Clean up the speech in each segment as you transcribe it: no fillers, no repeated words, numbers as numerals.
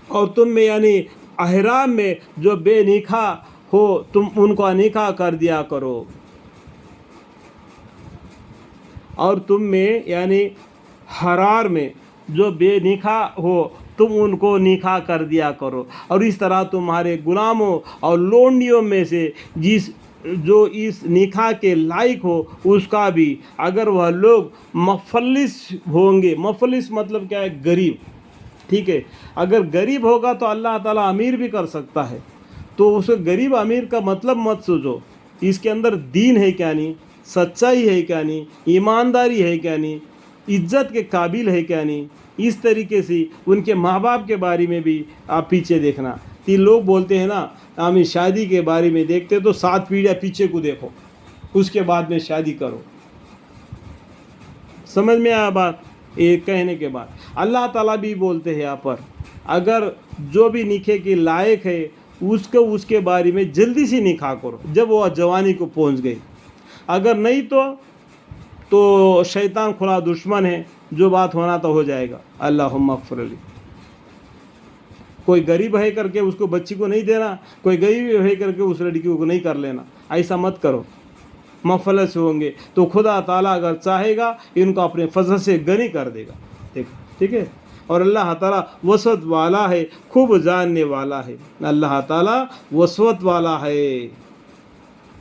اور تم میں یعنی احرام میں جو بے نکاح ہو تم ان کو نکاح کر دیا کرو، اور تم میں یعنی حرار میں جو بے نکاح ہو تم ان کو نکاح کر دیا کرو، اور اس طرح تمہارے غلاموں اور لونڈیوں میں سے جو اس نکاح کے لائق ہو اس کا بھی، اگر وہ لوگ مفلس ہوں گے، مفلس مطلب کیا ہے؟ غریب، ٹھیک ہے، اگر غریب ہوگا تو اللہ تعالیٰ امیر بھی کر سکتا ہے، تو اس غریب امیر کا مطلب مت سوچو، اس کے اندر دین ہے کیا نہیں، سچائی ہے کیا نہیں، ایمانداری ہے کیا نہیں، عزت کے قابل ہے کیا نہیں. اس طریقے سے ان کے ماں باپ کے بارے میں بھی آپ پیچھے دیکھنا. یہ لوگ بولتے ہیں نا ہمیں شادی کے بارے میں دیکھتے تو 7 پیڑھیاں پیچھے کو دیکھو، اس کے بعد میں شادی کرو. سمجھ میں آیا بات؟ یہ کہنے کے بعد اللہ تعالیٰ بھی بولتے ہیں یہاں پر، اگر جو بھی نکاح کے لائق ہے اس کے بارے میں جلدی سے نکاح کرو جب وہ جوانی کو پہنچ گئی، اگر نہیں تو شیطان کھلا دشمن ہے، جو بات ہونا تو ہو جائے گا. اللہم اغفر لی. کوئی غریب ہے کر کے اس کو بچی کو نہیں دینا، کوئی غریب ہے کر کے اس لڑکی کو نہیں کر لینا، ایسا مت کرو. مفلس ہوں گے تو خدا تعالیٰ اگر چاہے گا ان کو اپنے فضل سے غنی کر دے گا. ٹھیک ہے. اور اللہ تعالیٰ وسعت والا ہے، خوب جاننے والا ہے. اللہ تعالیٰ وسعت والا ہے،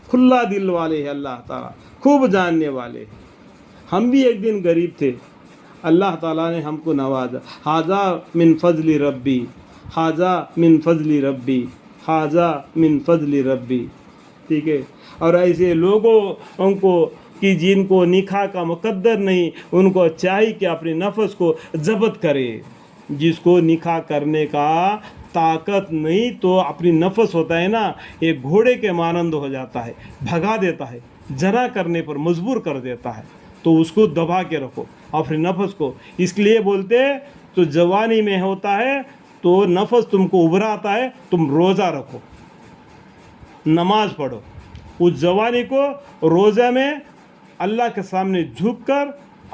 کھلا دل والے ہے. اللہ تعالیٰ خوب جاننے والے ہیں. ہم بھی ایک دن غریب تھے، اللہ تعالیٰ نے ہم کو نوازا. ھذا من فضل ربی، ھذا من فضل ربی، ھذا من فضل ربی. ٹھیک ہے. اور ایسے لوگوں کو کہ جن کو نکاح کا مقدر نہیں، ان کو چاہیے کہ اپنے نفس کو ضبط کرے. جس کو نکاح کرنے کا طاقت نہیں تو اپنی نفس ہوتا ہے نا، ایک گھوڑے کے مانند ہو جاتا ہے، بھگا دیتا ہے، جنا کرنے پر مجبور کر دیتا ہے. تو اس کو دبا کے رکھو اپنے نفس کو. اس لیے بولتے تو جوانی میں ہوتا ہے تو نفس تم کو ابھراتا ہے، تم روزہ رکھو، نماز پڑھو. اس جوانی کو روزہ میں اللہ کے سامنے جھک کر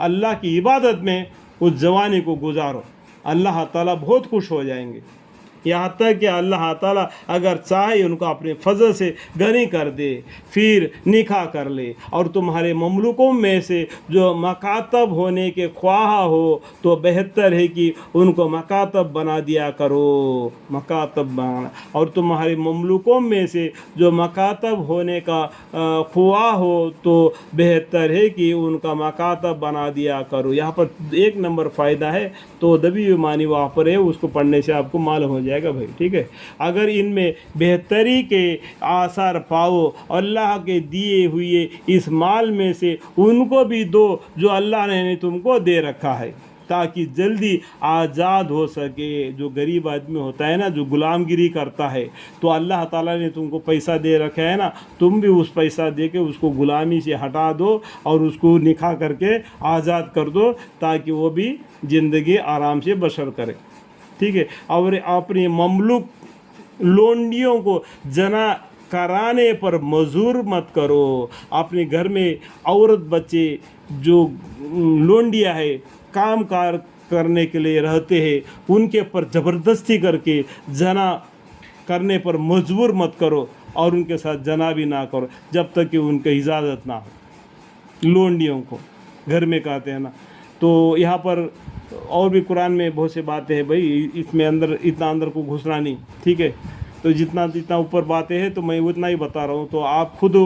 اللہ کی عبادت میں اس جوانی کو گزارو. اللہ تعالیٰ بہت خوش ہو جائیں گے. یہاں تک کہ اللہ تعالیٰ اگر چاہے ان کو اپنے فضل سے غنی کر دے، پھر نکاح کر لے. اور تمہارے مملوکوں میں سے جو مکاتب ہونے کے خواہاں ہو تو بہتر ہے کہ ان کو مکاتب بنا دیا کرو، مکاتب بنا. اور تمہارے مملوکوں میں سے جو مکاتب ہونے کا خواہ ہو تو بہتر ہے کہ ان کا مکاتب بنا دیا کرو. یہاں پر 1 نمبر فائدہ ہے، تو دبی معنی وہاں پر ہے، اس کو پڑھنے سے آپ کو معلوم ہو جائے گا بھائی. ٹھیک ہے. اگر ان میں بہتری کے آثار پاؤ، اللہ کے دیے ہوئے اس مال میں سے ان کو بھی دو جو اللہ نے تم کو دے رکھا ہے، تاکہ جلدی آزاد ہو سکے. جو غریب آدمی ہوتا ہے نا، جو غلام گیری کرتا ہے، تو اللہ تعالیٰ نے تم کو پیسہ دے رکھا ہے نا، تم بھی اس پیسہ دے کے اس کو غلامی سے ہٹا دو اور اس کو نکاح کر کے آزاد کر دو، تاکہ وہ بھی زندگی آرام سے بسر کرے. ٹھیک ہے. اور اپنی مملوک لونڈیوں کو جنا کرانے پر مجبور مت کرو. اپنے گھر میں عورت بچے جو لونڈیاں ہے، کام کار کرنے کے لیے رہتے ہیں، ان کے پر زبردستی کر کے جنا کرنے پر مجبور مت کرو، اور ان کے ساتھ جنا بھی نہ کرو جب تک کہ ان کی اجازت نہ ہو. لونڈیوں کو گھر میں کہتے ہیں نا. تو یہاں پر اور بھی قرآن میں بہت سے باتیں ہیں بھائی، اس میں اتنا اندر کو گھسنا نہیں. ٹھیک ہے. تو جتنا اوپر باتیں ہیں تو میں اتنا ہی بتا رہا ہوں. تو آپ خود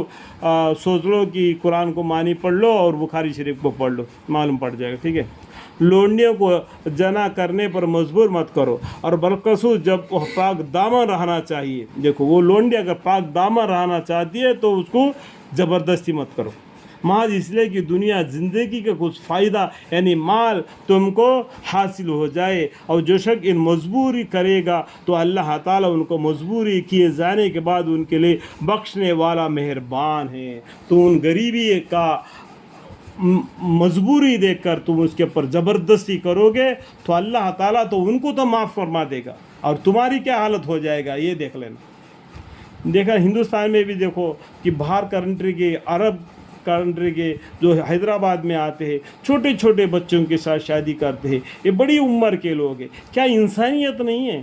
سوچ لو کہ قرآن کو معنی پڑھ لو اور بخاری شریف کو پڑھ لو، معلوم پڑ جائے گا. ٹھیک ہے. لونڈیوں کو جنا کرنے پر مجبور مت کرو، اور بالخصوص جب وہ پاک دامن رہنا چاہیے. دیکھو، وہ لونڈی اگر پاک دامن رہنا چاہتی ہے تو اس کو زبردستی مت کرو، محض اس لیے کہ دنیا زندگی کا کچھ فائدہ یعنی مال تم کو حاصل ہو جائے. اور جو شخص ان مجبوری کرے گا تو اللہ تعالیٰ ان کو مجبوری کیے جانے کے بعد ان کے لیے بخشنے والا مہربان ہے. تو ان غریبی کا مجبوری دیکھ کر تم اس کے اوپر زبردستی کرو گے تو اللہ تعالیٰ تو ان کو تو معاف فرما دے گا، اور تمہاری کیا حالت ہو جائے گا یہ دیکھ لینا. دیکھا ہندوستان میں بھی دیکھو کہ باہر کنٹری کے، عرب کنٹری کے جو حیدرآباد میں آتے ہیں، چھوٹے چھوٹے بچوں کے ساتھ شادی کرتے ہیں. یہ بڑی عمر کے لوگ ہیں. کیا انسانیت نہیں ہے؟